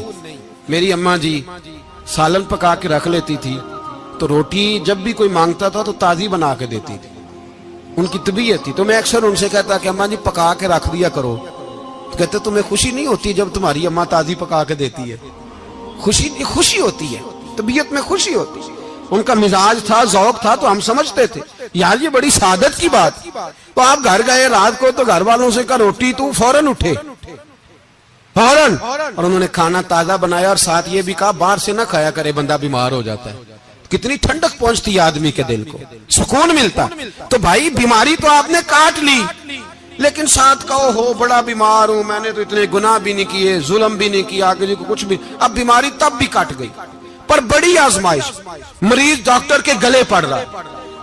میری اماں جی سالن پکا کے رکھ لیتی تھی تو روٹی جب بھی کوئی مانگتا تھا تو تازی بنا کے دیتی تھی، ان کی طبیعت تھی. تو میں اکثر ان سے کہتا کہ اماں جی پکا کے رکھ دیا کرو. تو کہتے تمہیں خوشی نہیں ہوتی جب تمہاری اماں تازی پکا کے دیتی ہے؟ خوشی ہوتی ہے، طبیعت میں خوشی ہوتی ہے. ان کا مزاج تھا، ذوق تھا، تو ہم سمجھتے تھے یار یہ بڑی سعادت کی بات. تو آپ گھر گئے رات کو تو گھر والوں سے کہا روٹی، تو فوراً اٹھے فوراً، اور انہوں نے کھانا تازہ بنایا اور ساتھ یہ بھی کہا باہر سے نہ کھایا کرے بندہ بیمار ہو جاتا ہے. کتنی ٹھنڈک پہنچتی ہے آدمی کے دل کو، سکون ملتا. تو بھائی بیماری تو آپ نے کاٹ لی، لیکن ساتھ کہو ہو بڑا بیمار ہوں، میں نے تو اتنے گناہ بھی نہیں کیے، ظلم بھی نہیں کیا، کسی کو کچھ بھی. اب بیماری تب بھی کٹ گئی، پر بڑی آزمائش، مریض ڈاکٹر کے گلے پڑ رہا ہے،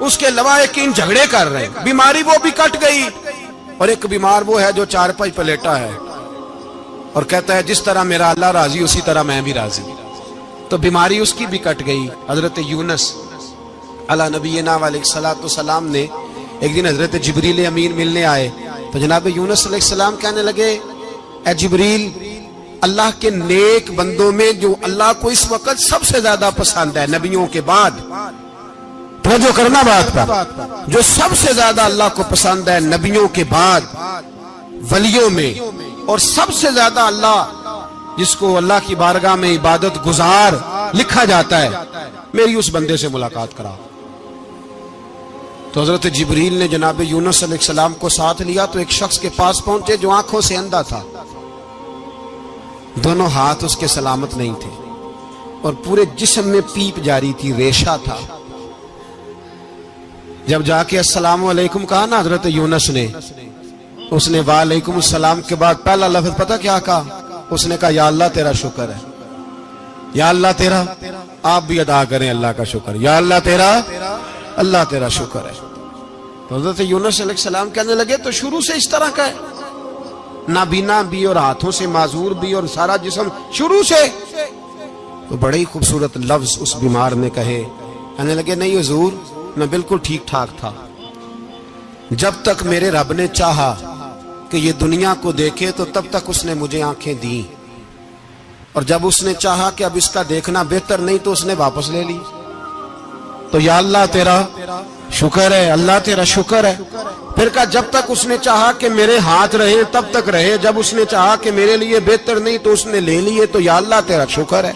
اس کے لواحقین جھگڑے کر رہے ہیں، بیماری وہ بھی کٹ گئی. اور ایک بیمار وہ ہے جو چارپائی پہ لیٹا ہے اور کہتا ہے جس طرح میرا اللہ راضی اسی طرح میں بھی راضی. تو بیماری اس کی بھی کٹ گئی. حضرت یونس علی نبینا علیہ الصلوۃ والسلام نے ایک دن حضرت جبریل امین ملنے آئے تو جناب یونس علیہ السلام کہنے لگے اے جبریل اللہ کے نیک بندوں میں جو اللہ کو اس وقت سب سے زیادہ پسند ہے نبیوں کے بعد، توجہ کرنا بات پر، جو سب سے زیادہ اللہ کو پسند ہے نبیوں کے بعد ولیوں میں، اور سب سے زیادہ اللہ جس کو اللہ کی بارگاہ میں عبادت گزار لکھا جاتا ہے، میری اس بندے سے ملاقات کرا۔ تو حضرت جبریل نے جناب یونس علیہ السلام کو ساتھ لیا تو ایک شخص کے پاس پہنچے جو آنکھوں سے اندھا تھا، دونوں ہاتھ اس کے سلامت نہیں تھے اور پورے جسم میں پیپ جاری تھی، ریشہ تھا۔ جب جا کے السلام علیکم کہا نا حضرت یونس نے، اس نے وعلیکم السلام کے بعد پہلا لفظ پتہ کیا کہا؟ اس نے کہا یا اللہ تیرا شکر ہے، یا اللہ تیرا، آپ بھی ادا کریں اللہ کا شکر، یا اللہ تیرا، اللہ تیرا شکر ہے۔ تو حضرت یونس علیہ السلام کہنے لگے تو شروع سے اس طرح کا ہے، نابینا بھی اور ہاتھوں سے معذور بھی اور سارا جسم شروع سے؟ تو بڑے ہی خوبصورت لفظ اس بیمار نے کہے، کہنے لگے نہیں حضور میں بالکل ٹھیک ٹھاک تھا، جب تک میرے رب نے چاہا کہ یہ دنیا کو دیکھے تو تب تک اس نے مجھے آنکھیں دیں، اور جب اس نے چاہا کہ اب اس کا دیکھنا بہتر نہیں تو اس نے واپس لے لی۔ تو یا اللہ تیرا شکر ہے، اللہ تیرا شکر ہے۔ پھر کہا جب تک اس نے چاہا کہ میرے ہاتھ رہے تب تک رہے، جب اس نے چاہا کہ میرے لیے بہتر نہیں تو اس نے لے لیے، تو یا اللہ تیرا شکر ہے۔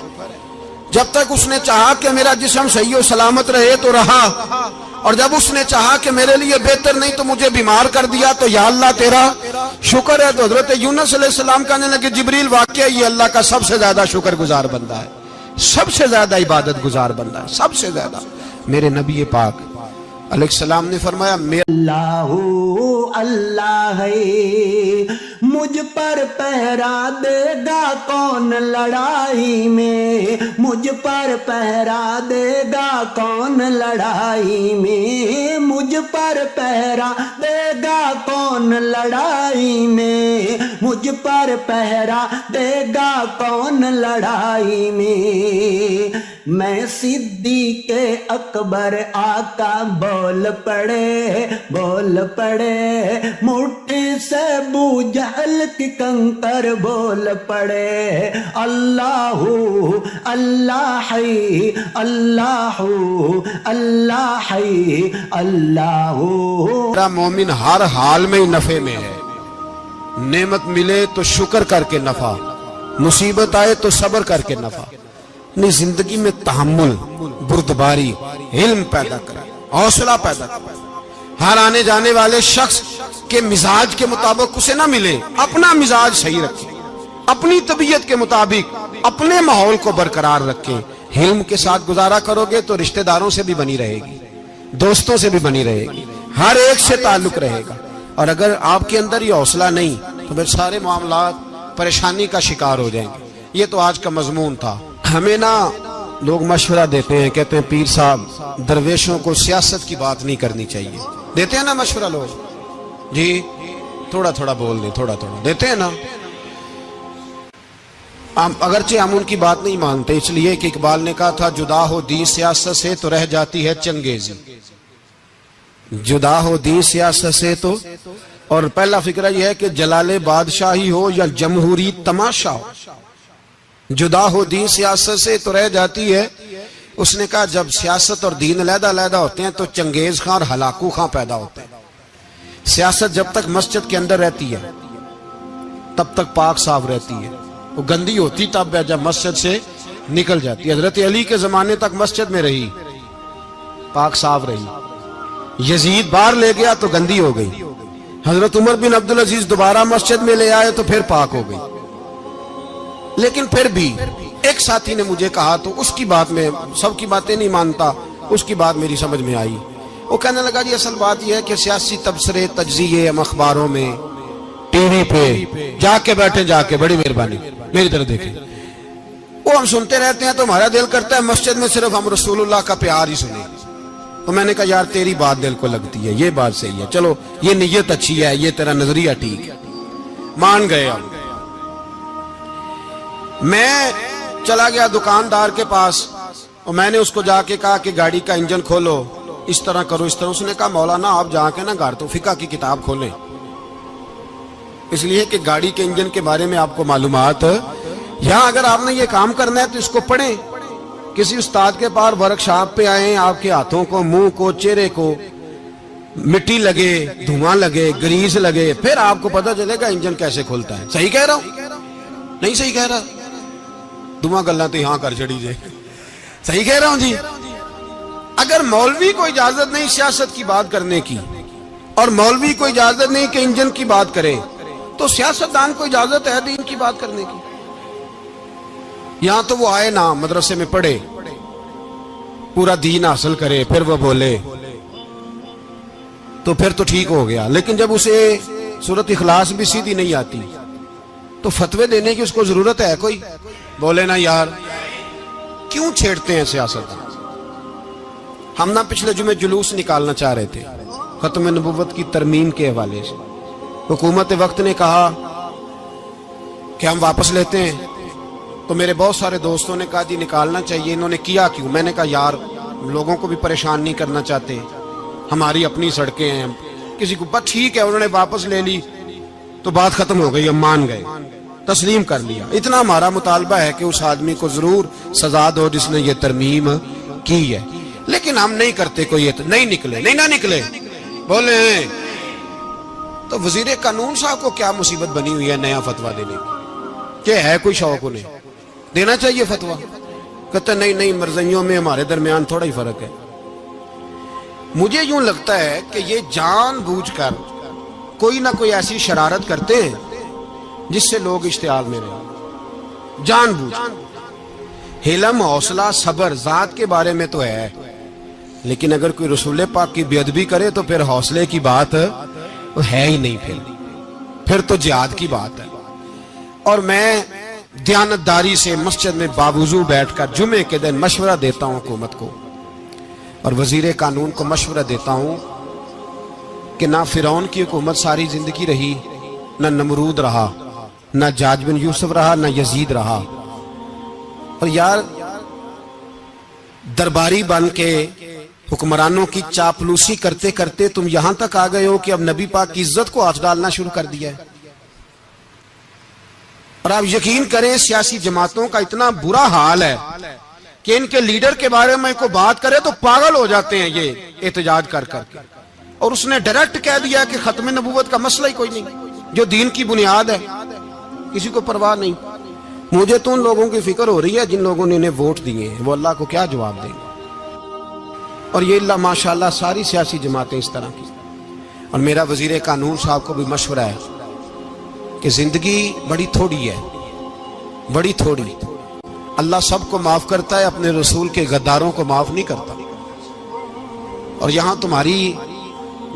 جب تک اس نے چاہا کہ میرا جسم صحیح و سلامت رہے تو رہا، اور جب اس نے چاہا کہ میرے لیے بہتر نہیں تو مجھے بیمار کر دیا، تو یا اللہ تیرا شکر ہے۔ تو حضرت یونس علیہ السلام کہنے لگے جبریل واقعہ یہ اللہ کا سب سے زیادہ شکر گزار بندہ ہے، سب سے زیادہ عبادت گزار بندہ ہے، سب سے زیادہ۔ میرے نبی پاک علیہ السلام نے فرمایا
اللہ اللہ ہے، مجھ پر پہرا دے گا کون لڑائی میں، مجھ پر پہرا دے گا کون لڑائی میں، مجھ پر پہرا دے گا کون لڑائی میں، مجھ پر پہرا دے گا کون لڑائی میں۔ میں صدیق اکبر آقا بول پڑے، بول پڑے، مٹھی سے بو جہل کی کنکر بول پڑے، اللہ اللہ ہے، اللہ اللہ ہے، اللہ۔
میرا مومن ہر حال میں نفع میں ہے، نعمت ملے تو شکر کر کے نفع، مصیبت آئے تو صبر کر کے نفع، اپنی زندگی میں تحمل، بردباری، علم پیدا کرے، حوصلہ پیدا کرے۔ ہر آنے جانے والے شخص کے مزاج کے مطابق اسے نہ ملے، اپنا مزاج صحیح رکھے، اپنی طبیعت کے مطابق اپنے ماحول کو برقرار رکھے۔ علم کے ساتھ گزارا کرو گے تو رشتہ داروں سے بھی بنی رہے گی، دوستوں سے بھی بنی رہے گی، ہر ایک سے تعلق رہے گا۔ اور اگر آپ کے اندر یہ حوصلہ نہیں تو پھر سارے معاملات پریشانی کا شکار ہو جائیں گے۔ یہ تو آج کا مضمون تھا۔ ہمیں نا لوگ مشورہ دیتے ہیں، کہتے ہیں پیر صاحب درویشوں کو سیاست کی بات نہیں کرنی چاہیے، دیتے ہیں نا مشورہ لوگ، جی تھوڑا تھوڑا بول دیں، تھوڑا تھوڑا دیتے ہیں نا۔ اگرچہ ہم ان کی بات نہیں مانتے، اس لیے کہ اقبال نے کہا تھا جدا ہو دین سیاست سے تو رہ جاتی ہے چنگیزی، جدا ہو دین سیاست سے تو۔ اور پہلا فکرہ یہ ہے کہ جلال بادشاہی ہو یا جمہوری تماشا ہو، جدا ہو دین سیاست سے تو رہ جاتی ہے۔ اس نے کہا جب سیاست اور دین علیحدہ علیحدہ ہوتے ہیں تو چنگیز خان اور ہلاکو خان پیدا ہوتے ہیں۔ سیاست جب تک مسجد کے اندر رہتی ہے تب تک پاک صاف رہتی ہے، وہ گندی ہوتی تب ہے جب مسجد سے نکل جاتی ہے۔ حضرت علی کے زمانے تک مسجد میں رہی، پاک صاف رہی، یزید باہر لے گیا تو گندی ہو گئی، حضرت عمر بن عبدالعزیز دوبارہ مسجد میں لے آئے تو پھر پاک ہو گئی۔ لیکن پھر بھی ایک ساتھی نے مجھے کہا تو اس کی بات میں، سب کی باتیں نہیں مانتا، اس کی بات میری سمجھ میں آئی۔ وہ کہنے لگا جی اصل بات یہ ہے کہ سیاسی تبصرے تجزیے ہم اخباروں میں ٹی وی پہ جا کے بیٹھیں، جا کے بڑی مہربانی میری طرف دیکھیں، وہ ہم سنتے رہتے ہیں تو ہمارا دل کرتا ہے مسجد میں صرف ہم رسول اللہ کا پیار ہی سنیں۔ تو میں نے کہا یار تیری بات دل کو لگتی ہے، یہ بات صحیح ہے، چلو یہ نیت اچھی ہے، یہ تیرا نظریہ ٹھیک ہے، مان گئے ہم۔ میں چلا گیا دکاندار کے پاس اور میں نے اس کو جا کے کہا کہ گاڑی کا انجن کھولو، اس طرح کرو اس طرح. اس نے کہا مولانا آپ جا کے نا گھر تو فقہ کی کتاب کھولیں, اس لیے کہ گاڑی کے انجن کے بارے میں آپ کو معلومات, یہاں اگر آپ نے یہ کام کرنا ہے تو اس کو پڑھیں. کسی استاد کے پاس ورک شاپ پہ آئیں, آپ کے ہاتھوں کو, منہ کو, چہرے کو مٹی لگے, دھواں لگے, گریس لگے, پھر آپ کو پتہ چلے گا انجن کیسے کھلتا ہے. صحیح کہہ رہا ہوں نہیں صحیح کہہ رہا؟ دھواں گلا تو یہاں کر چڑی جائے. صحیح کہہ رہا ہوں جی. اگر مولوی کو اجازت نہیں سیاست کی بات کرنے کی, اور مولوی کو اجازت نہیں کہ انجن کی بات کرے, تو سیاستدان کو اجازت ہے دین کی بات کرنے کی. یہاں تو وہ آئے نا مدرسے میں پڑھے, پورا دین حاصل کرے, پھر وہ بولے تو پھر تو ٹھیک ہو گیا. لیکن جب اسے سورۃ اخلاص بھی سیدھی نہیں آتی تو فتوے دینے کی اس کو ضرورت ہے کوئی؟ بولے نا یار کیوں چھیڑتے ہیں سیاست؟ ہم نہ پچھلے جمعے جلوس نکالنا چاہ رہے تھے ختم نبوت کی ترمیم کے حوالے سے. حکومت وقت نے کہا کہ ہم واپس لیتے ہیں, تو میرے بہت سارے دوستوں نے کہا جی نکالنا چاہیے. انہوں نے کیا کیوں؟ میں نے کہا یار لوگوں کو بھی پریشان نہیں کرنا چاہتے, ہماری اپنی سڑکیں ہیں, کسی کو بس ٹھیک ہے. انہوں نے واپس لے لی تو بات ختم ہو گئی, ہم مان گئے, تسلیم کر لیا. اتنا ہمارا مطالبہ ہے کہ اس آدمی کو ضرور سزا دو جس نے یہ ترمیم کی ہے. لیکن ہم نہیں کرتے, کوئی نہیں نکلے, نہیں نہ نکلے بولے. تو وزیر قانون صاحب کو کیا مصیبت بنی ہوئی ہے نیا فتویٰ دینے کی؟ کہ ہے کوئی شوق انہیں دینا چاہیے فتویٰ؟ کہتے نہیں مرضیوں میں ہمارے درمیان تھوڑا ہی فرق ہے. مجھے یوں لگتا ہے کہ یہ جان بوجھ کر کوئی نہ کوئی ایسی شرارت کرتے ہیں جس سے لوگ اشتعال میں رہیں. جان بوجھ. حلم, حوصلہ, صبر ذات کے بارے میں تو ہے, لیکن اگر کوئی رسول پاک کی بے ادبی کرے تو پھر حوصلے کی بات ہے ہی نہیں, پھر تو جہاد کی بات ہے. اور میں دیانتداری سے مسجد میں باوضو بیٹھ کر جمعے کے دن مشورہ دیتا ہوں حکومت کو اور وزیر قانون کو مشورہ دیتا ہوں کہ نہ فرعون کی حکومت ساری زندگی رہی, نہ نمرود رہا, نہ جاج بن یوسف رہا, نہ یزید رہا. اور یار درباری بن کے حکمرانوں کی چاپلوسی کرتے کرتے تم یہاں تک آ گئے ہو کہ اب نبی پاک کی عزت کو ہاتھ ڈالنا شروع کر دیا ہے. اور آپ یقین کریں سیاسی جماعتوں کا اتنا برا حال ہے کہ ان کے لیڈر کے بارے میں کوئی بات کرے تو پاگل ہو جاتے ہیں یہ احتجاج کر کر کے. اور اس نے ڈائریکٹ کہہ دیا کہ ختم نبوت کا مسئلہ ہی کوئی نہیں, جو دین کی بنیاد ہے, کسی کو پرواہ نہیں. مجھے تو ان لوگوں کی فکر ہو رہی ہے جن لوگوں نے انہیں ووٹ دیے ہیں, وہ اللہ کو کیا جواب دیں گے. اور یہ اللہ ماشاءاللہ ساری سیاسی جماعتیں اس طرح کی. اور میرا وزیر قانون صاحب کو بھی مشورہ ہے کہ زندگی بڑی تھوڑی ہے, بڑی تھوڑی. اللہ سب کو معاف کرتا ہے, اپنے رسول کے غداروں کو معاف نہیں کرتا. اور یہاں تمہاری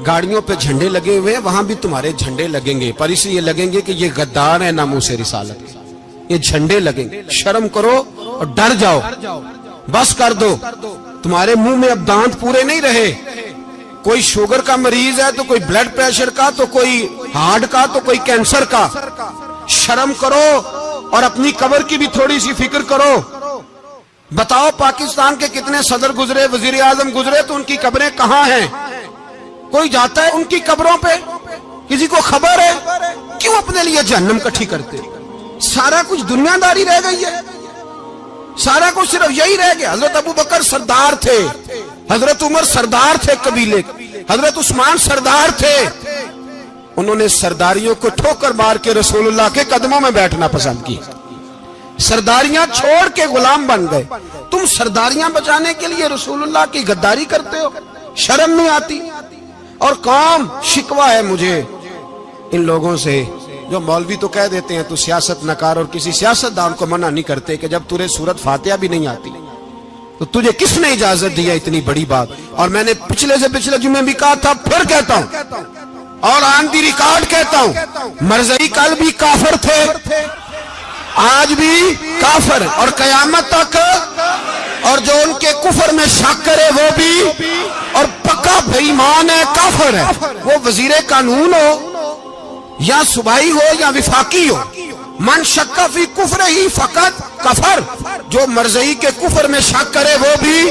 گاڑیوں پہ جھنڈے لگے ہوئے ہیں, وہاں بھی تمہارے جھنڈے لگیں گے, پر اس لیے لگیں گے کہ یہ غدار ہے ناموس رسالت. یہ جھنڈے لگیں گے. شرم کرو اور ڈر جاؤ, بس کر دو. تمہارے منہ میں اب دانت پورے نہیں رہے. کوئی شوگر کا مریض ہے تو کوئی بلڈ پریشر کا, تو کوئی ہارٹ کا, تو کوئی کینسر کا. شرم کرو اور اپنی قبر کی بھی تھوڑی سی فکر کرو. بتاؤ پاکستان کے کتنے صدر گزرے, وزیر اعظم گزرے, تو ان کی قبریں کہاں ہیں؟ کوئی جاتا ہے ان کی قبروں پہ؟ کسی کو خبر ہے؟ کیوں اپنے لیے جہنم کٹھی کرتے؟ سارا کچھ دنیا داری رہ گئی ہے, سارا کچھ صرف یہی رہ گیا. حضرت ابو بکر سردار تھے, حضرت عمر سردار تھے قبیلے, حضرت عثمان سردار تھے. انہوں نے سرداریوں کو ٹھوکر مار کے رسول اللہ کے قدموں میں بیٹھنا پسند کی. سرداریاں چھوڑ کے غلام بن گئے. تم سرداریاں بچانے کے لیے رسول اللہ کی غداری کرتے ہو, شرم نہیں آتی؟ اور قوم شکوہ ہے مجھے ان لوگوں سے جو مولوی تو کہہ دیتے ہیں تو سیاست نہ کر, اور کسی سیاستدان کو منع نہیں کرتے کہ جب تجھے سورت فاتحہ بھی نہیں آتی تو تجھے کس نے اجازت دیا اتنی بڑی بات. اور میں نے پچھلے سے پچھلے جمعے بھی کہا تھا, پھر کہتا ہوں اور آن دی ریکارڈ کہتا ہوں, مرزائی کل بھی کافر تھے, آج بھی کافر, اور قیامت تک. اور جو ان کے کفر میں شک کرے وہ بھی, اور پکا بے ایمان ہے, کافر ہے. وہ وزیر قانون ہو یا صوبائی ہو یا وفاقی ہو, من شک فی کفر ہی فقط کفر. جو مرزائی کے کفر میں شک کرے وہ بھی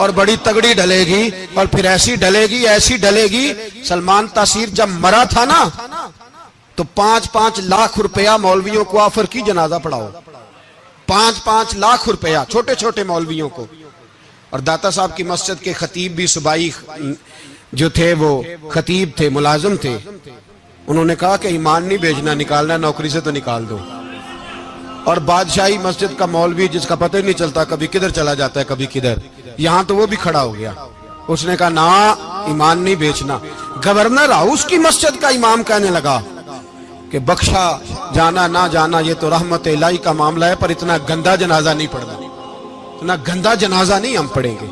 اور بڑی تگڑی ڈلے گی، اور پھر ایسی ڈلے گی. سلمان تاثیر جب مرا تھا نا تو 5-5 لاکھ روپیہ مولویوں کو آفر کی جنازہ پڑھاؤ. 5-5 لاکھ روپیہ چھوٹے چھوٹے مولویوں کو. اور داتا صاحب کی مسجد کے خطیب بھی صوبائی جو تھے وہ خطیب تھے، ملازم تھے. انہوں نے کہا کہ ایمان نہیں بیچنا، نکالنا نوکری سے تو نکال دو. اور بادشاہی مسجد کا مولوی جس کا پتہ ہی نہیں چلتا کبھی کدھر چلا جاتا ہے کبھی کدھر، یہاں تو وہ بھی کھڑا ہو گیا. اس نے کہا نا ایمان نہیں بیچنا. گورنر ہاؤس کی مسجد کا امام کہنے لگا کہ بخشا جانا نہ جانا یہ تو رحمت الہی کا معاملہ ہے، پر اتنا گندا جنازہ نہیں پڑھنا، اتنا گندا جنازہ نہیں ہم پڑھیں گے.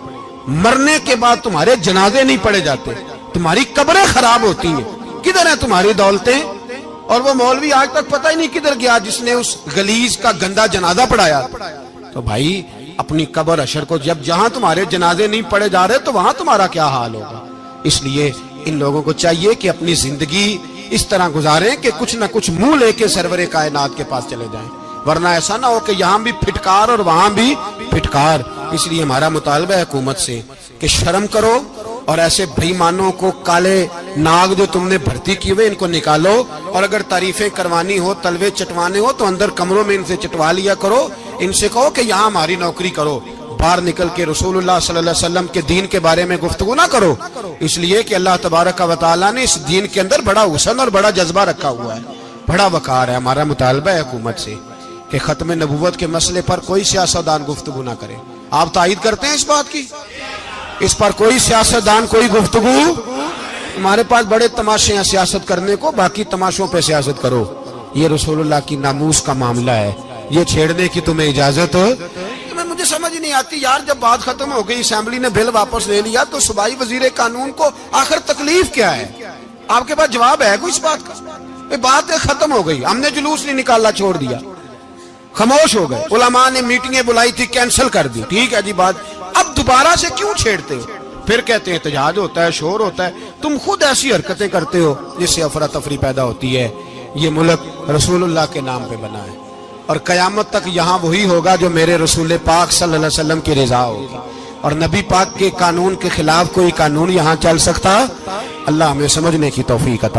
مرنے کے بعد تمہارے جنازے نہیں پڑھے جاتے، تمہاری قبریں خراب ہوتی ہیں. کدھر ہیں تمہاری دولتیں؟ اور وہ مولوی آج تک پتہ ہی نہیں کدھر گیا جس نے اس غلیظ کا گندا جنازہ پڑھایا. تو بھائی اپنی قبر حشر کو جب جہاں تمہارے جنازے نہیں پڑھے جا رہے تو وہاں تمہارا کیا حال ہوگا. اس لیے ان لوگوں کو چاہیے کہ اپنی زندگی اس طرح گزاریں کہ کچھ نہ کچھ منہ لے کے سرور کائنات کے پاس چلے جائیں، ورنہ ایسا نہ ہو کہ یہاں بھی پھٹکار اور وہاں بھی پھٹکار. اس لیے ہمارا مطالبہ ہے حکومت سے کہ شرم کرو اور ایسے بےایمانوں کو، کالے ناگ جو تم نے بھرتی کیے ہوئے ان کو نکالو. اور اگر تعریفیں کروانی ہو، تلوے چٹوانے ہو تو اندر کمروں میں ان سے چٹوا لیا کرو. ان سے کہو کہ یہاں ہماری نوکری کرو، باہر نکل کے رسول اللہ صلی اللہ علیہ وسلم کے دین کے بارے میں گفتگو نہ کرو. اس لیے کہ اللہ تبارک و تعالیٰ نے اس دین کے اندر بڑا حسن اور بڑا جذبہ رکھا ہوا ہے، بڑا وقار ہے. ہمارا مطالبہ ہے حکومت سے کہ ختم نبوت کے مسئلے پر کوئی سیاستدان گفتگو نہ کرے. آپ تائید کرتے ہیں اس بات کی؟ اس پر کوئی سیاستدان کوئی گفتگو. ہمارے پاس بڑے تماشے ہیں سیاست کرنے کو، باقی تماشوں پہ سیاست کرو. یہ رسول اللہ کی ناموس کا معاملہ ہے، یہ چھیڑنے کی تمہیں اجازت ہو؟ مجھے سمجھ نہیں آتی یار، جب بات ختم ہو گئی، اسمبلی نے بل واپس لے لیا تو صوبائی وزیر قانون کو آخر تکلیف کیا ہے؟ آپ کے پاس جواب ہے کوئی اس بات کا؟ بات ختم ہو گئی، ہم نے جلوس نہیں نکالنا، چھوڑ دیا، خاموش ہو گئے. علماء نے میٹنگیں بلائی تھی، کینسل کر دی، ٹھیک ہے جی بات. اب دوبارہ سے کیوں چھیڑتے ہو؟ پھر کہتے ہیں احتجاج ہوتا ہے، شور ہوتا ہے. تم خود ایسی حرکتیں کرتے ہو جس سے افراتفری پیدا ہوتی ہے. یہ ملک رسول اللہ کے نام پہ بنا ہے اور قیامت تک یہاں وہی ہوگا جو میرے رسول پاک صلی اللہ علیہ وسلم کی رضا ہوگی. اور نبی پاک کے قانون کے خلاف کوئی قانون یہاں چل سکتا؟ اللہ ہمیں سمجھنے کی توفیق عطا